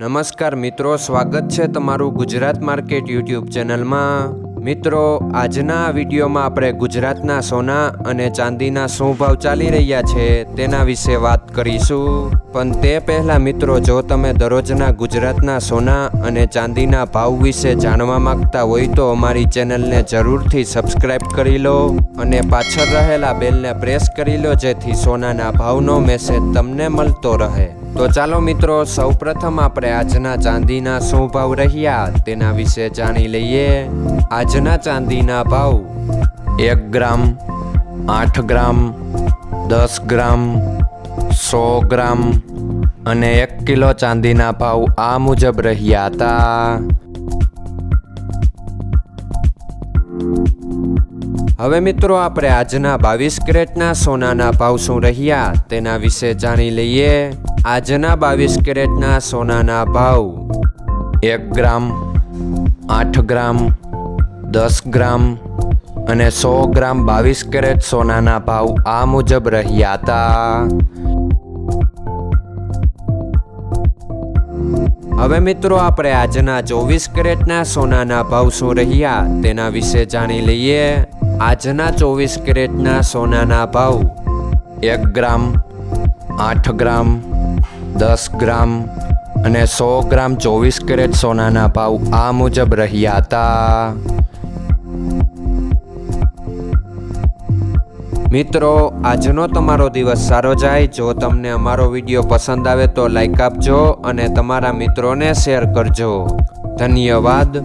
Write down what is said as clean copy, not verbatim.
નમસ્કાર મિત્રો, સ્વાગત છે તમારું ગુજરાત માર્કેટ યુટ્યુબ ચેનલમાં। મિત્રો, આજના વિડીયોમાં આપણે ગુજરાતના સોના અને ચાંદીના શું ભાવ ચાલી રહ્યા છે તેના વિશે વાત કરીશું। પણ તે પહેલાં મિત્રો, જો તમે દરરોજના ગુજરાતના સોના અને ચાંદીના ભાવ વિશે જાણવા માંગતા હોય તો અમારી ચેનલને જરૂરથી સબસ્ક્રાઈબ કરી લો અને પાછળ રહેલા બેલને પ્રેસ કરી લો, જેથી સોનાના ભાવનો મેસેજ તમને મળતો રહે। તો ચાલો મિત્રો, સૌપ્રથમ આપણે આજના ચાંદીના શું ભાવ રહ્યા તેના વિશે જાણી લઈએ। આજના ચાંદીના ભાવ 1 ગ્રામ, 8 ગ્રામ, 10 ગ્રામ, 100 ગ્રામ અને 1 કિલો ચાંદીના ભાવ આ મુજબ રહ્યા હતા। હવે મિત્રો, આપણે આજના 22 કેરેટના સોનાના ભાવ શું રહ્યા તેના વિશે જાણી લઈએ। આજના 22 કેરેટના સોનાના ભાવ 1 ગ્રામ, 8 ગ્રામ, 10 ગ્રામ અને 100 ગ્રામ 22 કેરેટ સોનાના ભાવ આ મુજબ રહ્યા હતા। હવે મિત્રો, આપણે આજના 24 કેરેટના સોનાના ભાવ શું રહ્યા તેના વિશે જાણી લઈએ। આજના 24 કેરેટના સોનાના ભાવ 1 ગ્રામ, 8 ગ્રામ, 10 ગ્રામ અને 100 ગ્રામ 24 કેરેટ સોનાના ભાવ આ મુજબ રહ્યા હતા। મિત્રો, આજનો તમારો દિવસ સારો જાય। જો તમને અમારો વિડીયો પસંદ આવે તો લાઈક આપજો અને તમારા મિત્રોને શેર કરજો। ધન્યવાદ।